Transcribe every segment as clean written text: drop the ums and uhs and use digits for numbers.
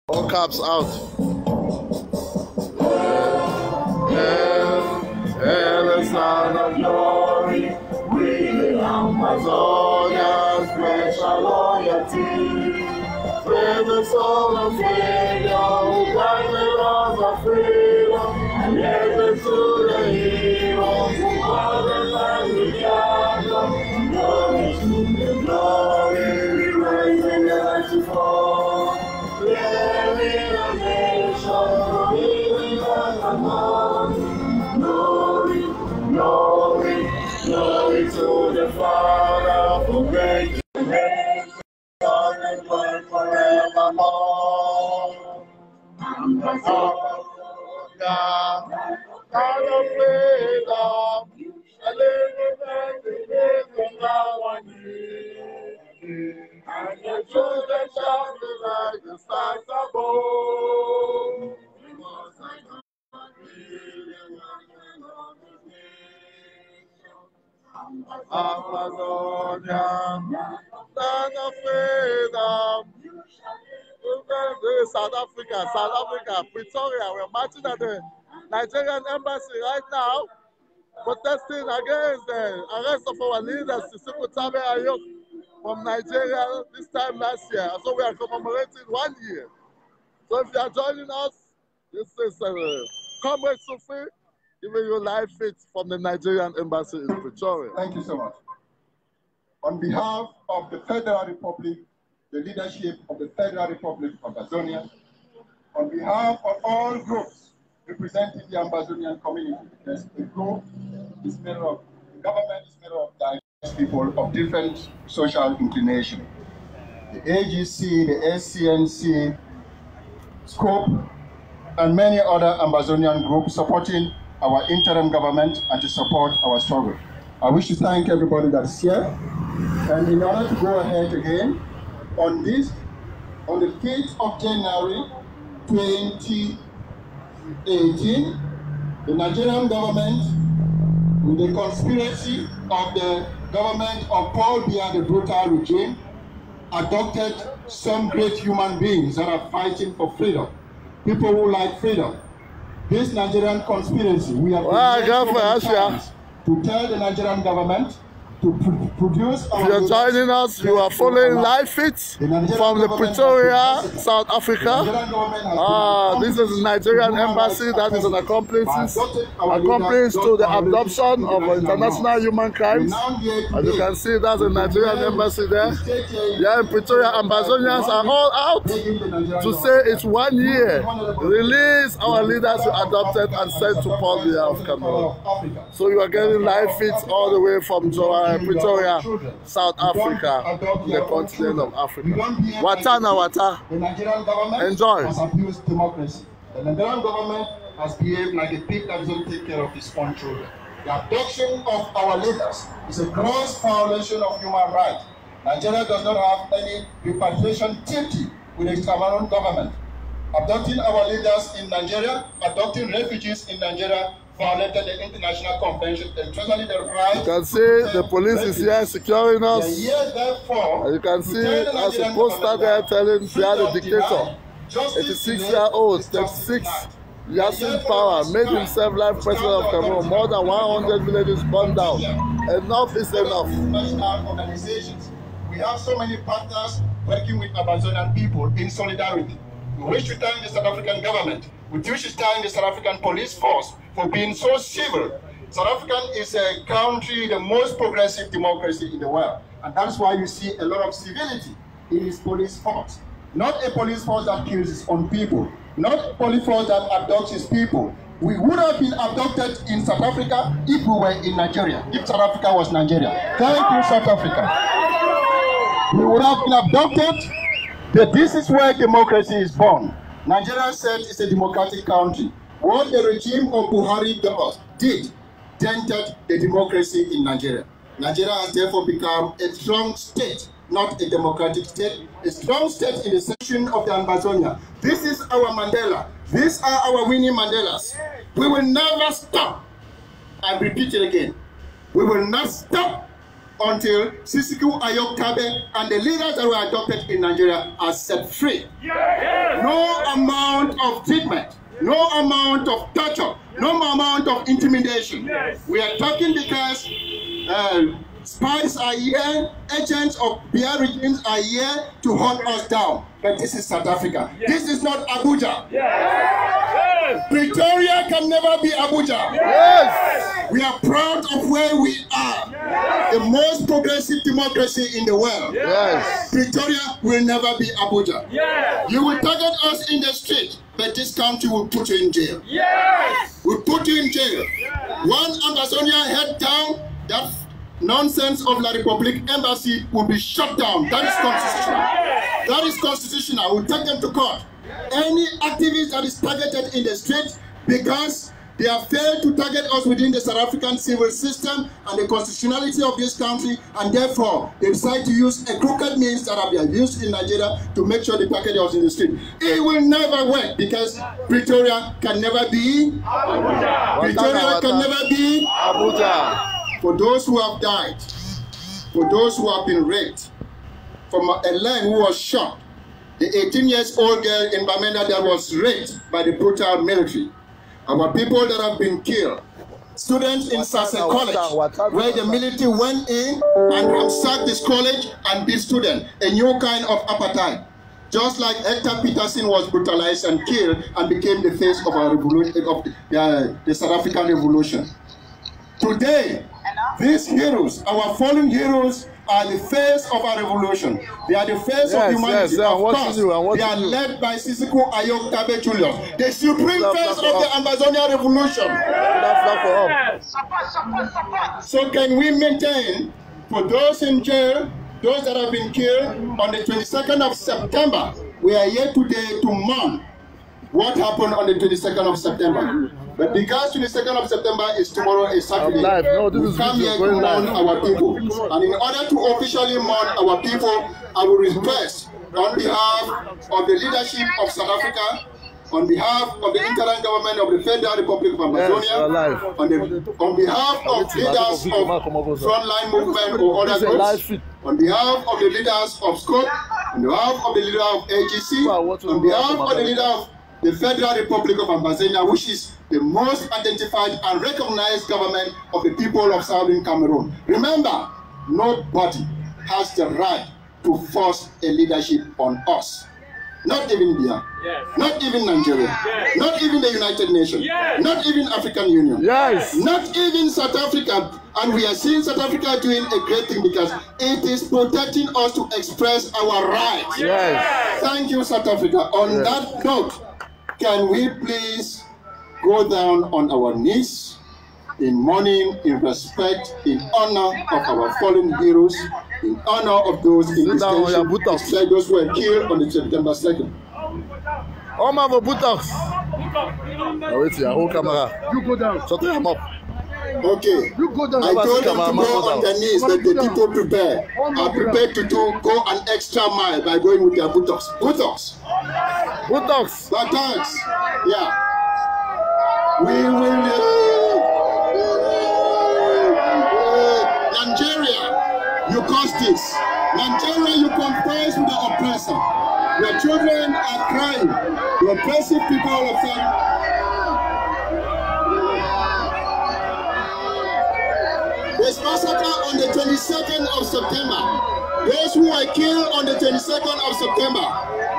All caps out. And the sound of glory, we the Amazonians pledge our loyalty. With the soul of freedom, we guide the laws of freedom, and listen to the heroes who are the land we gather. Glory to the glory, we rise and never to fall. Glory the nation, believing us among. Glory, glory, glory to the Father who made the nation and burn forevermore. God of freedom, a living and living now and here. And your children shall be like the stars above. Because I don't really want to know this nation. Amazonia, land of freedom. South Africa, Pretoria. We're marching at the Nigerian embassy right now, protesting against the arrest of our leaders, Sissoco Tabe Ayok, from Nigeria this time last year. So we are commemorating 1 year. So if you are joining us, this is Comrade Sufi giving you live feeds from the Nigerian embassy in Pretoria. Thank you so much. On behalf of the Federal Republic, the leadership of the Federal Republic of Amazonia, on behalf of all groups representing the Amazonian community, there's a group is made of, the government is made of diverse people of different social inclination. The AGC, the SCNC, SCOPE, and many other Amazonian groups supporting our interim government and to support our struggle. I wish to thank everybody that's here. And in order to go ahead again, on the 5th of January 2018, the Nigerian government, with the conspiracy of the government of Paul Biya, the brutal regime, adopted some great human beings that are fighting for freedom, people who like freedom. This Nigerian conspiracy, we have to tell the Nigerian government to produce. If you're joining us, you are following live feeds from the Pretoria, South Africa. This is the Nigerian embassy that is an accomplice to the adoption of international human crimes. As you can see, that's the Nigerian embassy there. Yeah, in Pretoria, Amazonians are all out to say it's 1 year. Release our leaders who adopted and sent to Paul Biya of Cameroon. So you are getting live feeds all the way from Pretoria, South Africa, the continent of Africa. Watana Wata. The Nigerian government enjoy. Has abused democracy. The Nigerian government has behaved like a pig that doesn't take care of its own children. The abduction of our leaders is a gross violation of human rights. Nigeria does not have any repatriation treaty with the Cameroon government. Abducting our leaders in Nigeria, adopting refugees in Nigeria, violated the international convention, especially the right. You can see the police is here securing us. Therefore, you can see as a poster there telling Biya the dictator, 86-year-old, 36, Yasin Power, made himself life president of Cameroon. More than 100 villages burned down. Enough is enough. Organizations. We have so many partners working with Amazonian people in solidarity. We wish to thank the South African government. We wish to thank the South African police force for being so civil. South Africa is a country, the most progressive democracy in the world. And that's why you see a lot of civility in its police force. Not a police force that kills its own people. Not a police force that abducts its people. We would have been abducted in South Africa if we were in Nigeria, if South Africa was Nigeria. Thank you, South Africa. We would have been abducted, but this is where democracy is born. Nigeria said it's a democratic country. What the regime of Buhari did dented the democracy in Nigeria. Nigeria has therefore become a strong state, not a democratic state, a strong state in the section of the Amazonia. This is our Mandela. These are our Winnie Mandelas. We will never stop. I repeat it again. We will not stop until Sisiku Ayok Tabe and the leaders that were adopted in Nigeria are set free. No amount of treatment, no amount of torture, no amount of intimidation. We are talking because spies are here, agents of BR regimes are here to hunt us down. But this is South Africa. This is not Abuja. Pretoria can never be Abuja. We are proud of where we are. The most progressive democracy in the world. Pretoria will never be Abuja. You will target us in the street, but this country will put you in jail. We'll put you in jail. One Amazonia head down, that nonsense of La Republique Embassy will be shut down. That is constitutional. That is constitutional. We'll take them to court. Any activist that is targeted in the street because they have failed to target us within the South African civil system and the constitutionality of this country, and therefore they decide to use a crooked means that have been used in Nigeria to make sure they target us in the street. It will never work because Pretoria can never be Abuja. Pretoria can never be Abuja. For those who have died, for those who have been raped, from a line who was shot, the 18-year-old girl in Bamenda that was raped by the brutal military, our people that have been killed, students in Sase College, where the military went in and ransacked this college and beat students, a new kind of apartheid. Just like Hector Peterson was brutalized and killed and became the face of our revolution, of the South African Revolution. Today, these heroes, our fallen heroes, are the face of our revolution. They are the face of humanity. Of course, they are led by Sisiku Ayok Tabe Julius, the supreme face of the Amazonian revolution. So can we maintain, for those in jail, those that have been killed, on the 22nd of September, we are here today to mourn what happened on the 22nd of September. But because 22nd of September is tomorrow, is Saturday, we come here to mourn our people. And in order to officially mourn our people, I will request on behalf of the leadership of South Africa, on behalf of the interim government of the Federal Republic of Amazonia, on behalf of leaders of Frontline Movement or other groups, on behalf of the leaders of SCOP, on behalf of the leader of AGC, on behalf of the leader of the Federal Republic of Amazonia, which is the most identified and recognized government of the people of Southern Cameroon. Remember, nobody has the right to force a leadership on us. Not even India, not even Nigeria, not even the United Nations, not even African Union, not even South Africa. And we are seeing South Africa doing a great thing because it is protecting us to express our rights. Thank you, South Africa. On that note, can we please go down on our knees in mourning, in respect, in honor of our fallen heroes, in honor of those in detention, those who were killed on the September 2nd. Wait here, hold camera. You go down. Shut him up. Okay. You go down. I told them to go on their knees, but the people are prepared to go an extra mile by going with their buttocks. Buttocks. Buttocks. Buttocks. Yeah. We will. Nigeria, you caused this. Nigeria, you comprise with the oppressor. Your children are crying. The oppressive people of them. There's massacre on the 22nd of September. Those who were killed on the 22nd of September,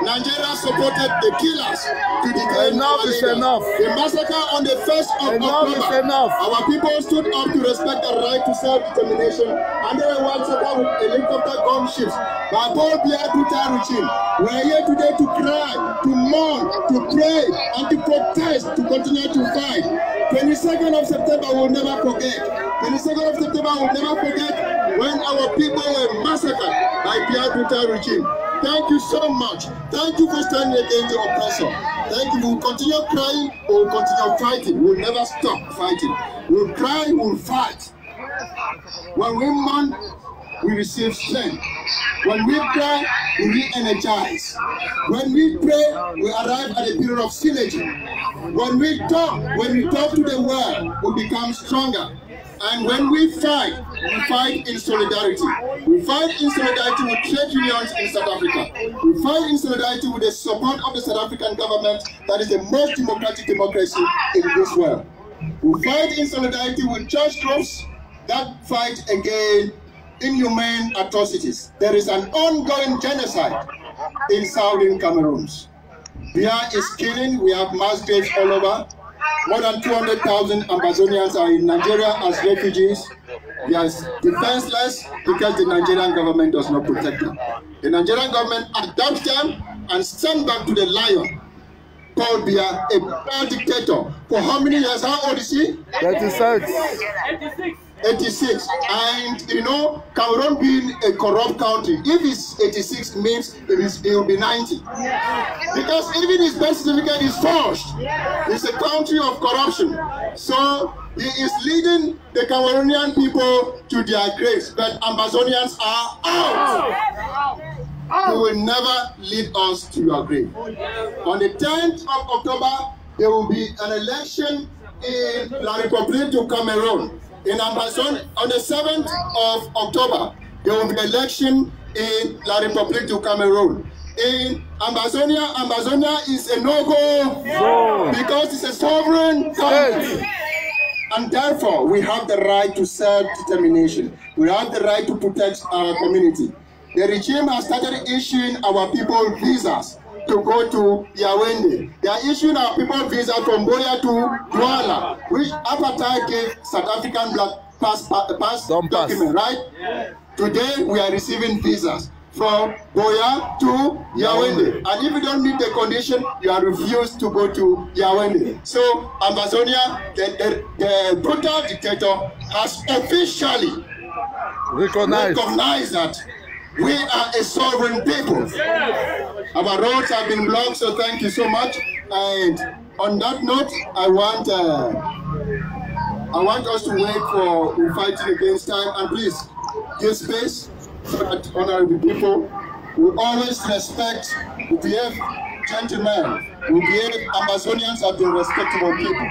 Nigeria supported the killers to declare enough is enough. The massacre on the 1st of October, our people stood up to respect the right to self-determination, and they were once again with helicopter gunships by Paul Biya brutal regime. We are here today to cry, to mourn, to pray, and to protest, to continue to fight. 22nd of September we'll never forget. 22nd of September we'll never forget when our people were massacred by Biya brutal regime. Thank you so much. Thank you for standing against the oppressor. Thank you. We'll continue crying, we'll continue fighting. We'll never stop fighting. We'll cry, we'll fight. When we mourn, we receive strength. When we cry, we re-energize. When we pray, we arrive at a period of synergy. When we talk to the world, we become stronger. And when we fight in solidarity. We fight in solidarity with trade unions in South Africa. We fight in solidarity with the support of the South African government that is the most democratic democracy in this world. We fight in solidarity with church groups that fight against inhumane atrocities. There is an ongoing genocide in southern Cameroon. Beer is killing, we have mass graves all over. More than 200,000 Ambazonians are in Nigeria as refugees. They are defenseless because the Nigerian government does not protect them. The Nigerian government adopts them and sends back to the lion. Paul Biya, a bad dictator. For how many years? How old is he? 36. 86. And you know, Cameroon being a corrupt country, if it's 86 means it will be 90. Because even his birth certificate is forged. It's a country of corruption. So he is leading the Cameroonian people to their graves, but Ambazonians are out. You will never lead us to your grave. On the 10th of October, there will be an election in La République du Cameroon. In Amazon, on the 7th of October, there will be an election in La République du Cameroon. In Amazonia is a no-go because it's a sovereign country. And therefore, we have the right to self-determination. We have the right to protect our community. The regime has started issuing our people visas to go to Yaoundé. They are issuing our people visa from Buea to Douala, which apartheid gave South African black pass document, right? Yeah. Today we are receiving visas from Buea to Yaoundé. And if you don't meet the condition, you are refused to go to Yaoundé. So Amazonia, the brutal dictator, has officially recognized that we are a sovereign people. Our roads have been blocked, so thank you so much. And on that note, I want us to wait for fighting against time. And please, give space so that honorable people will always respect, will behave gentlemen, will behave. Amazonians have been respectable people.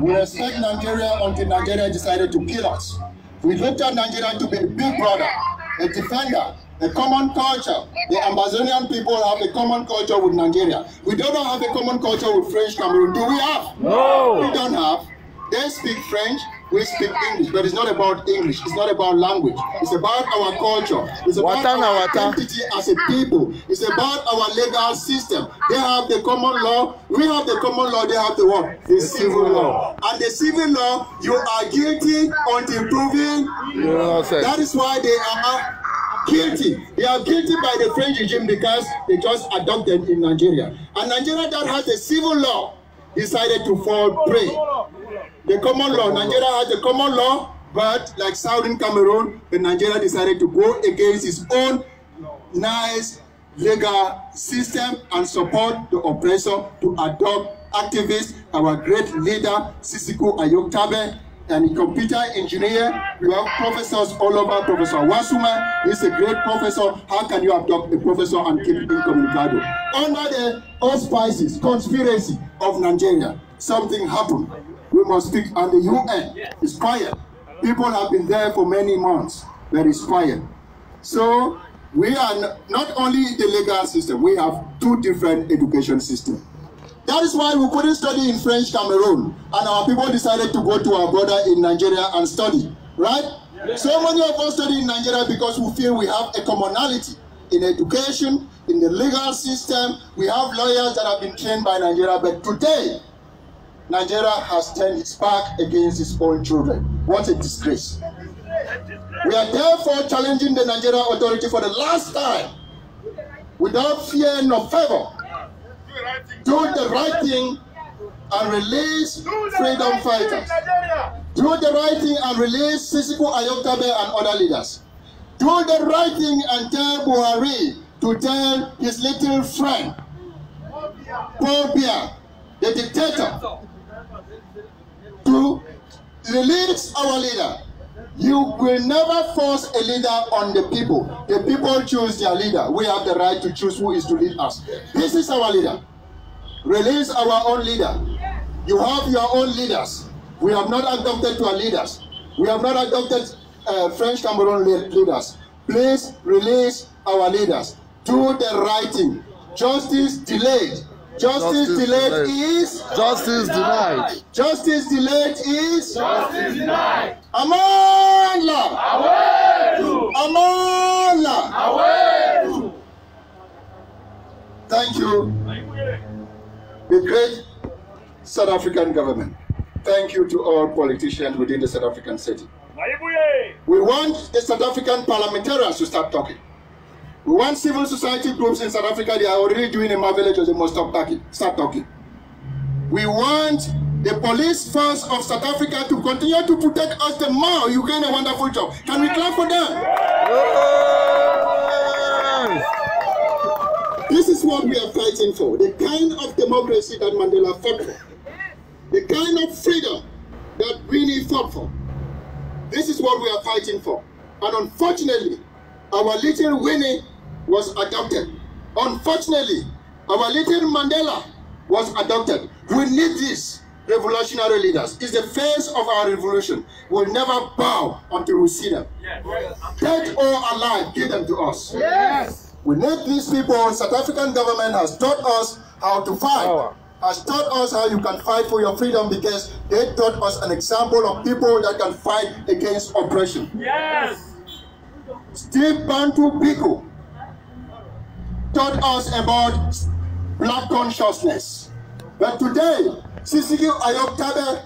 We respect Nigeria until Nigeria decided to kill us. We looked at Nigeria to be a big brother, a defender, a common culture. The Amazonian people have a common culture with Nigeria. We don't have a common culture with French Cameroon. Do we have? No. We don't have. They speak French, we speak English, but it's not about English. It's not about language. It's about our culture. It's about our identity as a people. It's about our legal system. They have the common law. We have the common law. They have the what? The civil law. And the civil law, you are guilty until proven. That is why they are guilty. They are guilty by the French regime because they just adopted in Nigeria. And Nigeria that has a civil law decided to fall prey. The common law, Nigeria has the common law, but like Southern Cameroon, the Nigeria decided to go against its own nice legal system and support the oppressor to adopt activists. Our great leader, Sisiku Ayoktabe, and a computer engineer. We have professors all over. Professor Wasuma is a great professor. How can you adopt a professor and keep it incommunicado? Under the auspices, conspiracy of Nigeria, something happened. We must speak, and the UN is quiet. People have been there for many months. That is quiet. So we are not only the legal system, we have two different education systems. That is why we couldn't study in French Cameroon, and our people decided to go to our brother in Nigeria and study, right? Yeah. So many of us study in Nigeria because we feel we have a commonality in education, in the legal system. We have lawyers that have been trained by Nigeria, but today, Nigeria has turned its back against its own children. What a disgrace. We are therefore challenging the Nigerian authority for the last time, without fear nor favor. Do the right thing and release freedom fighters. Do the right thing and release Sisiku Ayoktabe and other leaders. Do the right thing and tell Buhari to tell his little friend, Paul Biya, the dictator, to release our leader. You will never force a leader on the people. The people choose their leader. We have the right to choose who is to lead us. This is our leader. Release our own leader. You have your own leaders. We have not adopted to our leaders. We have not adopted French Cameroon leaders. Please release our leaders. Do the right thing. Justice delayed. Justice delayed is justice denied. Justice delayed is Justice denied. Amandla. Awetu. Amandla. Awetu. Thank you, the great South African government. Thank you to all politicians within the South African city. We want the South African parliamentarians to start talking. We want civil society groups in South Africa. They are already doing a marvelous job. They must start talking. We want the police force of South Africa to continue to protect us the more. You're doing a wonderful job. Can we clap for them? This is what we are fighting for. The kind of democracy that Mandela fought for. The kind of freedom that Winnie fought for. This is what we are fighting for. And unfortunately, our little Winnie was adopted. Unfortunately, our little Mandela was adopted. We need these revolutionary leaders. It's the face of our revolution. We'll never bow until we see them. Yes. Dead or alive, give them to us. Yes. We need these people. South African government has taught us how to fight. Has taught us how you can fight for your freedom, because they taught us an example of people that can fight against oppression. Yes. Steve Bantu Biko taught us about black consciousness. But today, Sisiki Ayoktabe,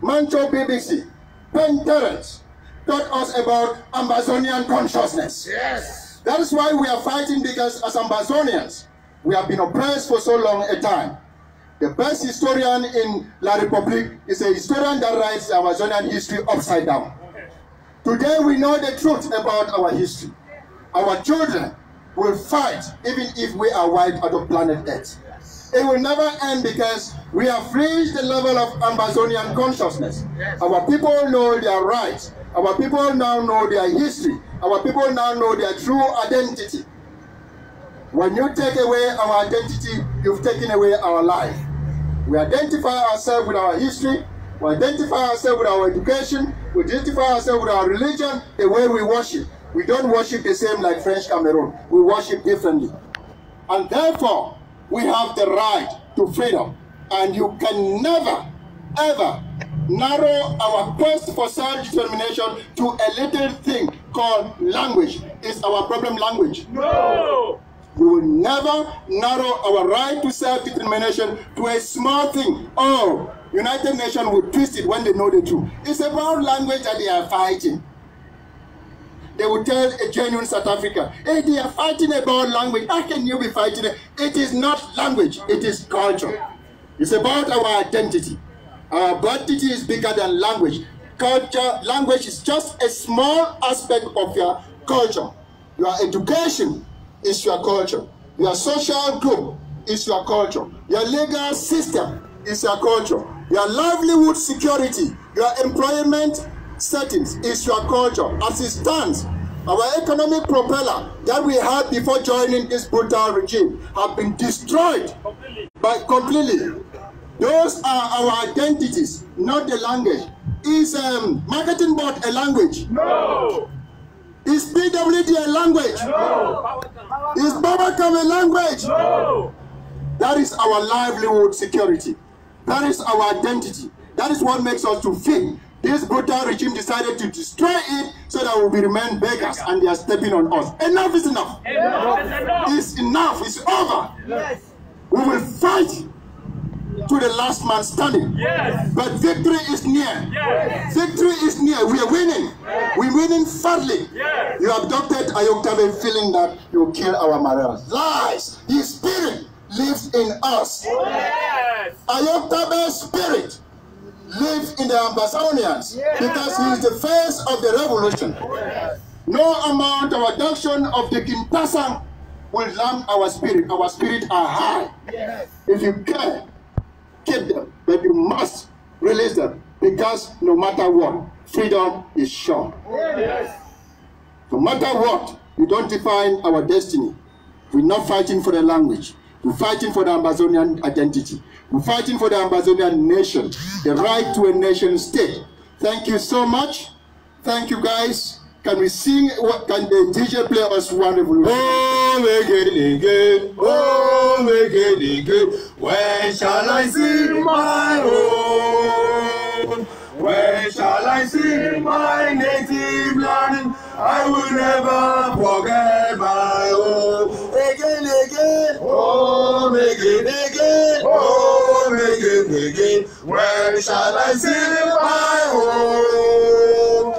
Mancho BBC, Ben Terrence taught us about Ambazonian consciousness. Yes. That is why we are fighting, because as Ambazonians, we have been oppressed for so long a time. The best historian in La Republique is a historian that writes the Amazonian history upside down. Today we know the truth about our history. Our children will fight even if we are wiped out of planet Earth. It will never end, because we have reached the level of Amazonian consciousness. Our people know their rights. Our people now know their history. Our people now know their true identity. When you take away our identity, you've taken away our life. We identify ourselves with our history. We identify ourselves with our education. We identify ourselves with our religion, the way we worship. We don't worship the same like French Cameroon. We worship differently. And therefore, we have the right to freedom. And you can never, ever narrow our quest for self-determination to a little thing called language. Is our problem language? No! We will never narrow our right to self-determination to a small thing. Oh, United Nations will twist it when they know the truth. It's about language that they are fighting. They will tell a genuine South African, hey, they are fighting about language. How can you be fighting it? It is not language, it is culture. It's about our identity. Our identity is bigger than language. Culture, language is just a small aspect of your culture. Your education is your culture. Your social group is your culture. Your legal system is your culture. Your livelihood security, your employment settings is your culture. As it stands, our economic propeller that we had before joining this brutal regime have been destroyed completely. Those are our identities, not the language. Is marketing board a language? No. Is PWD a language? No. Is Babacom a language? No. That is our livelihood security. That is our identity. That is what makes us to fit. This brutal regime decided to destroy it so that we will remain beggars, and they are stepping on us. Enough is enough. Enough is enough. It's enough. It's over. Yes. We will fight to the last man standing. Yes. But victory is near. Yes. Victory is near. We are winning. Yes. We're winning fairly. Yes. You abducted Ayoktabe feeling that you will kill our mothers. Lies. His spirit lives in us. Yes. Ayoktabe's spirit lives in the Ambazonians, because he is the face of the revolution. Yes. No amount of abduction of the Kinshasa will lamp our spirit. Our spirits are high. Yes. If you care, keep them, but you must release them, because no matter what, freedom is sure. Yes. No matter what, you don't define our destiny. We're not fighting for the language. We're fighting for the Ambazonian identity. We're fighting for the Ambazonian nation, the right to a nation state. Thank you so much. Thank you, guys. Can we sing? What can the DJ play us one revolution? Oh, make it good. Oh, make it good. When shall I sing my own? When shall I sing my native land? I will never forget my home. Again, again. Oh, make it again. Oh, make it again. When shall I sing my home?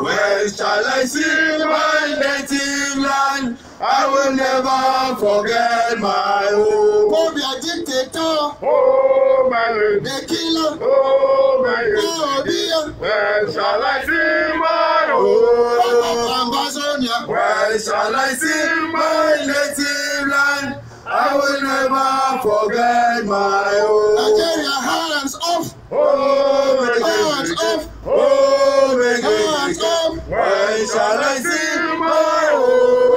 When shall I see my native land? I will never forget my home. Oh, be a dictator. Oh, my Be a killer. oh, my Oh, dear. when shall I see my home? Amazonia. When shall I see my native land? I will never forget my home. Nigeria, hands off. Oh, Hands off. oh, Hands off. when shall I see my home?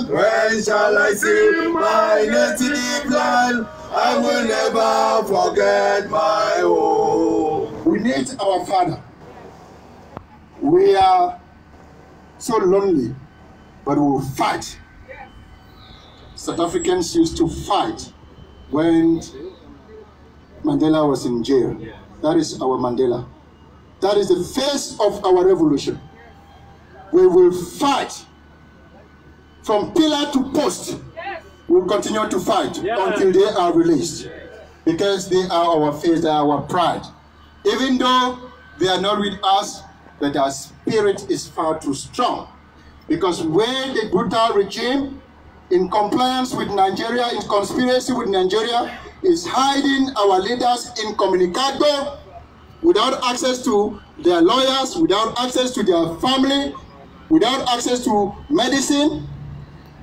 When shall I see my native land? I will never forget my home. We need our father. We are so lonely, but we will fight. South Africans used to fight when Mandela was in jail. That is our Mandela. That is the face of our revolution. We will fight from pillar to post. We will continue to fight until they are released, because they are our face, they are our pride. Even though they are not with us, but our spirit is far too strong. Because when the brutal regime, in compliance with Nigeria, in conspiracy with Nigeria, is hiding our leaders incommunicado, without access to their lawyers, without access to their family, without access to medicine,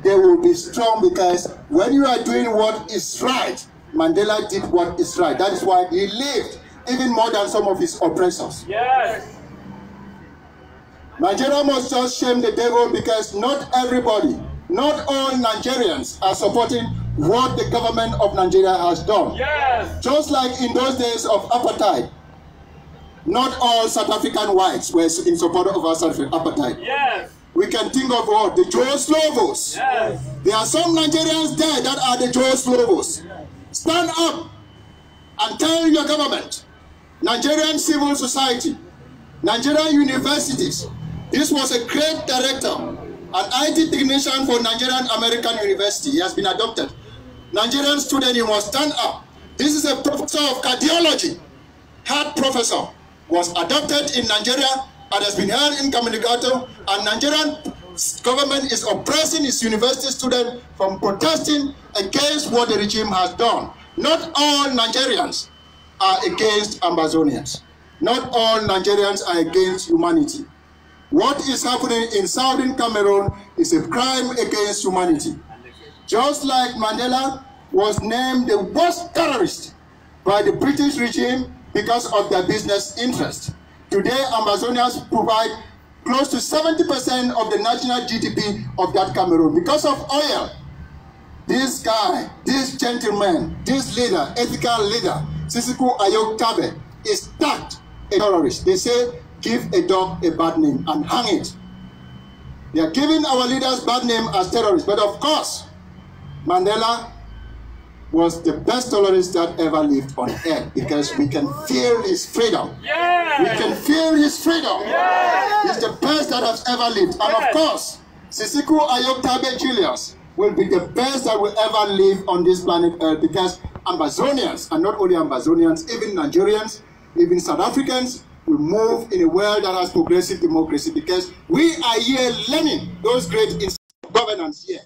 they will be strong, because when you are doing what is right, Mandela did what is right. That is why he lived even more than some of his oppressors. Yes. Nigeria must just shame the devil, because not everybody, not all Nigerians are supporting what the government of Nigeria has done. Yes. Just like in those days of apartheid, not all South African whites were in support of our South African apartheid. Yes. We can think of what? The Joe Slovos. Yes. There are some Nigerians there that are the Joe Slovos. Stand up and tell your government, Nigerian civil society, Nigerian universities. This was a great director, an IT technician for Nigerian American University. He has been adopted. Nigerian student, you must stand up. This is a professor of cardiology, heart professor, was adopted in Nigeria and has been held incommunicado, and Nigerian government is oppressing its university students from protesting against what the regime has done. Not all Nigerians are against Ambazonians. Not all Nigerians are against humanity. What is happening in southern Cameroon is a crime against humanity. Just like Mandela was named the worst terrorist by the British regime because of their business interest. Today, Ambazonians provide close to 70% of the national GDP of that Cameroon because of oil. This guy, this gentleman, this leader, ethical leader, Sisiku Ayok Tabe, is tagged a terrorist. They say, give a dog a bad name and hang it. They are giving our leaders bad name as terrorists. But of course, Mandela was the best terrorist that ever lived on earth, because we can feel his freedom. Yes. We can feel his freedom. Yes. He's the best that has ever lived. And of course, Sisiku Ayok Tabe Julius will be the best that will ever live on this planet Earth, because Ambazonians, and not only Ambazonians, even Nigerians, even South Africans, will move in a world that has progressive democracy, because we are here learning those great governance here.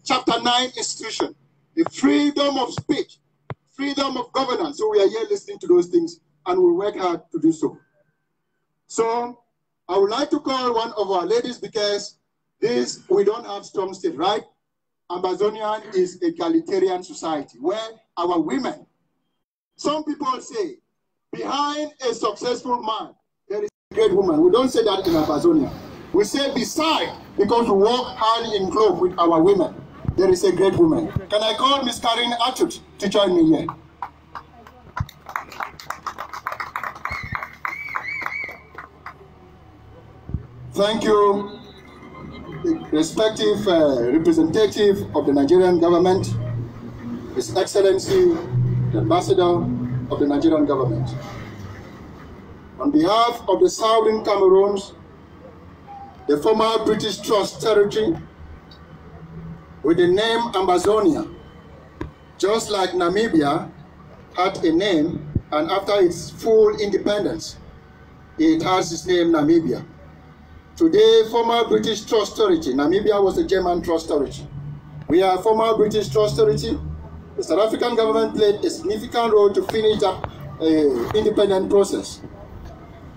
Chapter 9 institution, the freedom of speech, freedom of governance. So we are here listening to those things, and we'll work hard to do so. So I would like to call one of our ladies, because we don't have strong state, right? Ambazonian is egalitarian society where our women, some people say, behind a successful man, there is a great woman. We don't say that in Ambazonia. We say beside, because we walk hand in glove with our women, there is a great woman. Can I call Miss Karine Atut to join me here? Thank you, the respective representative of the Nigerian government, His Excellency, the Ambassador of the Nigerian government. On behalf of the Southern Cameroons, the former British Trust Territory, with the name Ambazonia, just like Namibia had a name, and after its full independence, it has its name Namibia. Today, former British Trust Territory, Namibia was a German Trust Territory. We are former British Trust Territory. The South African government played a significant role to finish up an independent process.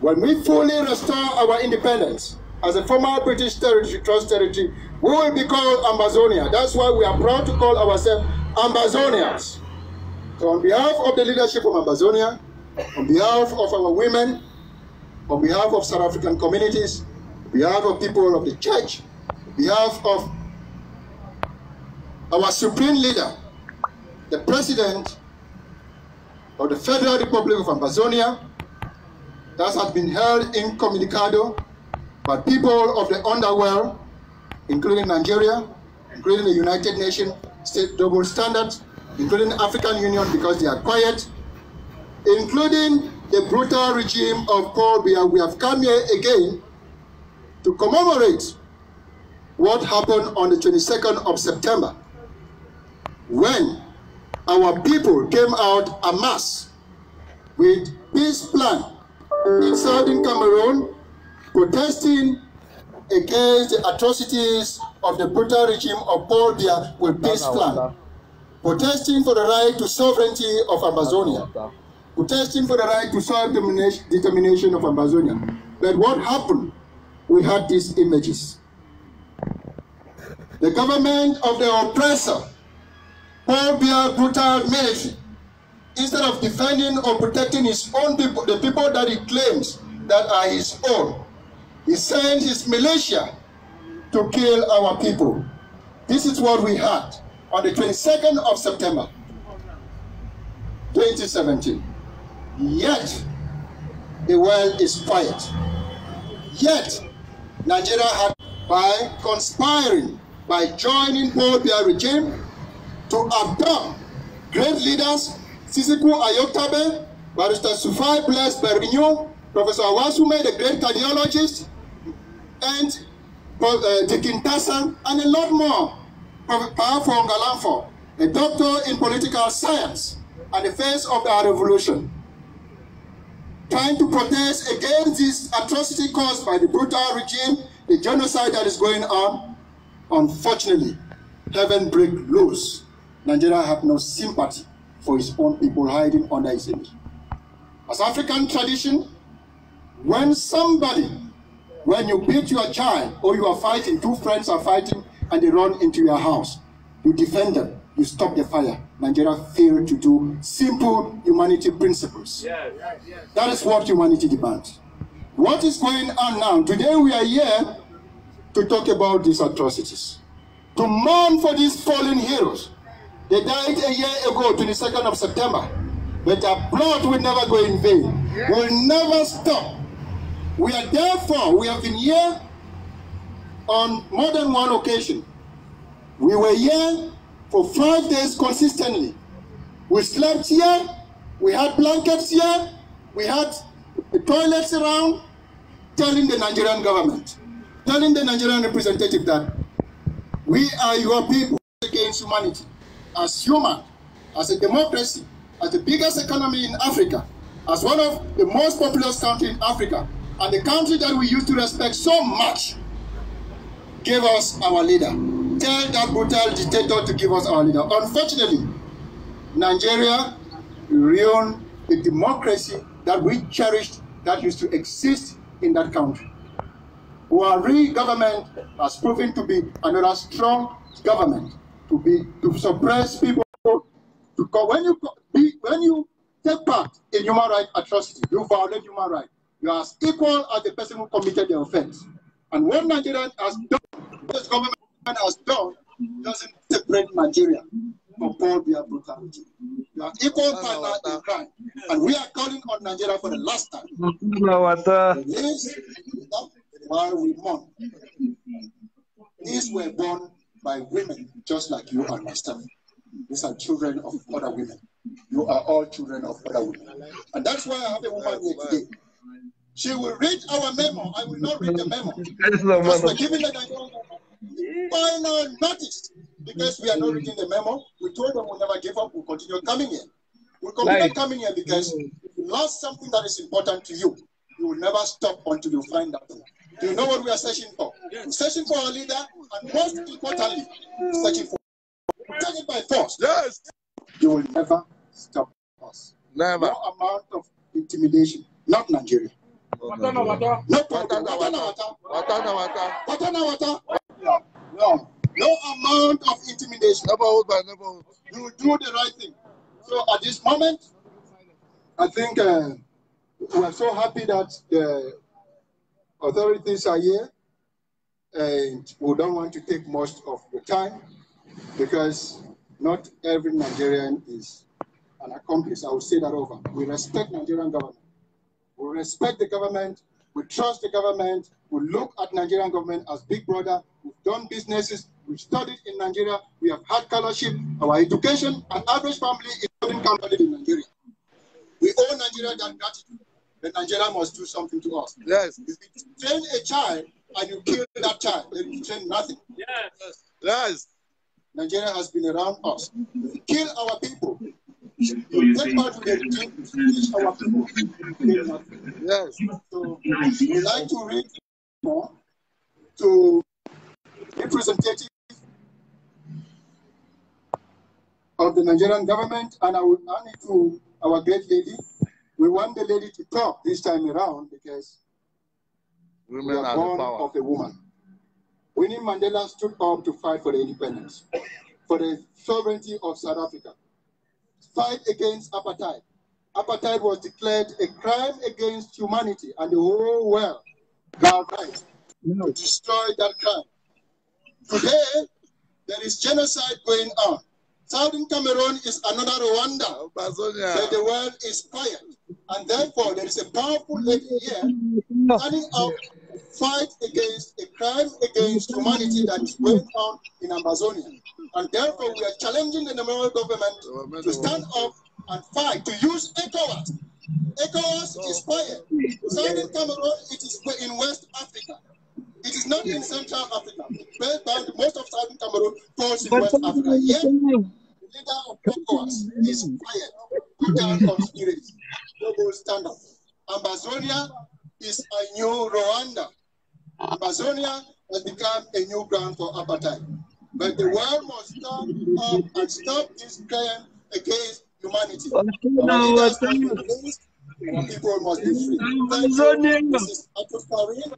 When we fully restore our independence as a former British territory, Trust Territory, we will be called Ambazonia. That's why we are proud to call ourselves Ambazonians. So on behalf of the leadership of Ambazonia, on behalf of our women, on behalf of South African communities, on behalf of people of the church, on behalf of our supreme leader, the President of the Federal Republic of Ambazonia, that has been held incommunicado by people of the underworld, including Nigeria, including the United Nations State Double Standards, including the African Union because they are quiet, including the brutal regime of Paul Biya. We have come here again to commemorate what happened on the 22nd of September, when our people came out en masse with peace plan in Southern Cameroon, protesting against the atrocities of the brutal regime of Paul Biya with peace plan, protesting for the right to sovereignty of Amazonia, protesting for the right to self-determination of Amazonia. But what happened? We had these images. The government of the oppressor, Paul Biya brutal military, instead of defending or protecting his own people, the people that he claims that are his own, he sent his militia to kill our people. This is what we had on the 22nd of September, 2017. Yet, the world is quiet. Yet, Nigeria had, by conspiring, by joining Paul Biya regime, to adopt great leaders, Sisiku Ayoktabe, Barrister Sufai Blaise Berignon, Professor Awasume, the great cardiologist, and Dikin Tassan, and a lot more. Professor Ngalanfo, a doctor in political science, at the face of our revolution, trying to protest against this atrocity caused by the brutal regime, the genocide that is going on. Unfortunately, heaven break loose. Nigeria have no sympathy for his own people hiding under his image. As African tradition, when you beat your child or you are fighting, two friends are fighting and they run into your house, you defend them, you stop the fire. Nigeria failed to do simple humanity principles. That is what humanity demands. What is going on now? Today we are here to talk about these atrocities, to mourn for these fallen heroes. They died a year ago, 22nd of September. But our blood will never go in vain. We will never stop. We are therefore, we have been here on more than one occasion. We were here for 5 days consistently. We slept here, we had blankets here, we had the toilets around, telling the Nigerian government, telling the Nigerian representative that we are your people against humanity. As human, as a democracy, as the biggest economy in Africa, as one of the most populous countries in Africa, and the country that we used to respect so much, gave us our leader. Tell that brutal dictator to give us our leader. Unfortunately, Nigeria ruined the democracy that we cherished, that used to exist in that country. Buhari government has proven to be another strong government, to suppress people. When you take part in human rights atrocity, you violate human rights. You are as equal as the person who committed the offense. And what Nigeria has done, what this government has done, doesn't separate Nigeria from Paul Biya brutality. You are equal partner in crime. And we are calling on Nigeria for the last time. while we mourn. These were born by women just like you and myself. These are children of other women. You are all children of other women. And that's why I have a woman here today. She will read our memo. I will not read the memo. Because we're giving the final notice. Because we are not reading the memo, we told them we'll never give up, we'll continue coming here. We'll continue coming here because if you lost something that is important to you, you will never stop until you find that thing. Do you know what we are searching for? We're searching for a leader, and most importantly, searching for take it by force. Yes. You will never stop us. Never. No amount of intimidation. Not Nigeria. No, no amount of intimidation. You will do the right thing. So at this moment, I think we are so happy that the authorities are here, and we don't want to take most of the time because not every Nigerian is an accomplice. I will say that over. We respect Nigerian government. We respect the government. We trust the government. We look at Nigerian government as big brother. We've done businesses. We've studied in Nigeria. We have had scholarship. Our education, an average family is not company in Nigeria. We owe Nigeria that gratitude. But Nigeria must do something to us. Yes. If you train a child and you kill that child, then you train nothing. Yes. Yes. Nigeria has been around us. If you kill our people, you take part of the regime to teach our people. Yes. So we like to read more to representative of the Nigerian government, and I will hand it to our great lady. We want the lady to talk this time around because we are born of a woman. Winnie Mandela stood up to fight for the independence, for the sovereignty of South Africa, fight against apartheid. Apartheid was declared a crime against humanity, and the whole world got right to destroy that crime. Today, there is genocide going on. Southern Cameroon is another Rwanda. But the world is quiet. And therefore, there is a powerful lady here standing up to fight against a crime against humanity that is going on in Amazonia. And therefore, we are challenging the Namibian government to stand up and fight, to use ECOWAS. ECOWAS is quiet. Southern Cameroon, it is in West Africa. It is not in Central Africa. Most of Southern Cameroon falls in West Africa. Yet, the leader of ECOWAS is quiet. Without conspiracy. Global stand up. Amazonia is a new Rwanda. Amazonia has become a new ground for apartheid. But the world must stand up and stop this crime against humanity. Our leaders must be released. Our people must be free. Thank you. This is Atul Karim,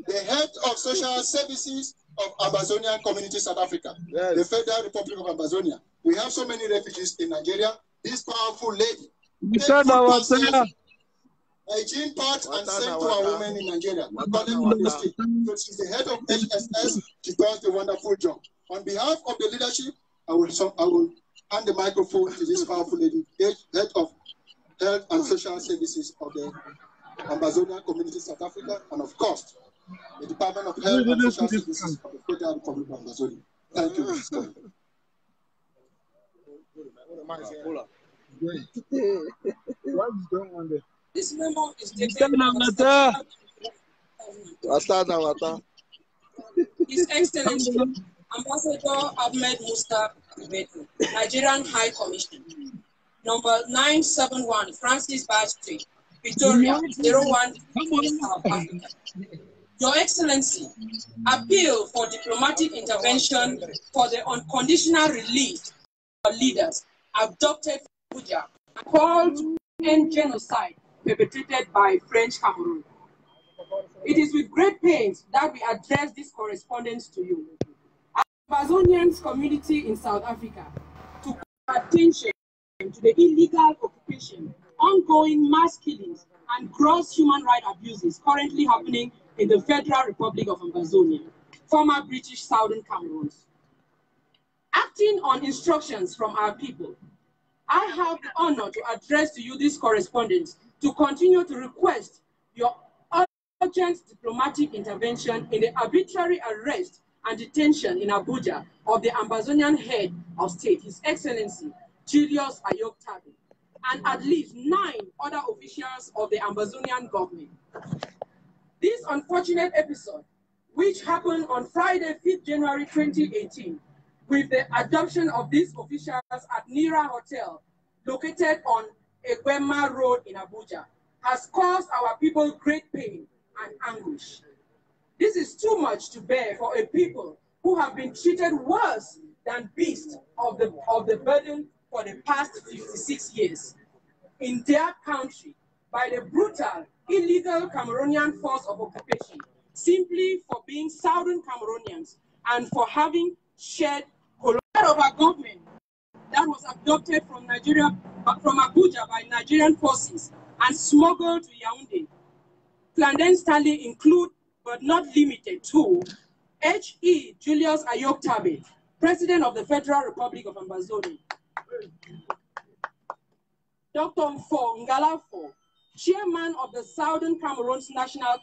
the head of social services of Amazonian Community South Africa, the Federal Republic of Amazonia. We have so many refugees in Nigeria. This powerful lady, hygiene parts and sent to our women in Nigeria. So she's the head of HSS. She does the wonderful job. On behalf of the leadership, I will hand the microphone to this powerful lady, head of Health and Social Services of the Amazonian Community South Africa, and of course, the Department of Health and Social Services of the Federal Republic of Amazonia. Thank you, Mr. This memo is taken His Excellency Ambassador Ahmed Musa Beto, Nigerian High Commission, number 971 Francis Bar Street, Victoria, 01 South Africa. Your Excellency, appeal for diplomatic intervention for the unconditional release of leaders abducted from Abuja, called to end genocide perpetrated by French Cameroon. It is with great pains that we address this correspondence to you. As Amazonians community in South Africa, to call attention to the illegal occupation, ongoing mass killings, and gross human rights abuses currently happening in the Federal Republic of Amazonia, former British Southern Cameroon. Acting on instructions from our people, I have the honor to address to you this correspondence to continue to request your urgent diplomatic intervention in the arbitrary arrest and detention in Abuja of the Ambazonian head of state, His Excellency Julius Ayok Tabe, and at least 9 other officials of the Ambazonian government. This unfortunate episode, which happened on Friday, 5th January 2018, with the adoption of these officials at Nira Hotel, located on Egwema Road in Abuja, has caused our people great pain and anguish. This is too much to bear for a people who have been treated worse than beasts of the burden for the past 56 years in their country by the brutal, illegal Cameroonian force of occupation, simply for being Southern Cameroonians and for having shared of our government that was abducted from Nigeria, from Abuja by Nigerian forces and smuggled to Yaoundé. Clandestinely include, but not limited to, H.E. Julius Ayok Tabe, President of the Federal Republic of Ambazonia, Dr. Mfo Ngalafo, Chairman of the Southern Cameroon's National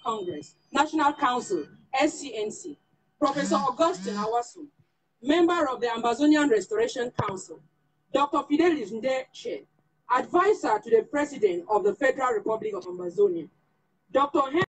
Council, SCNC, Professor Augustine Awasu, Member of the Ambazonian Restoration Council, Dr. Fidelis Ndeche, Advisor to the President of the Federal Republic of Ambazonia, Dr.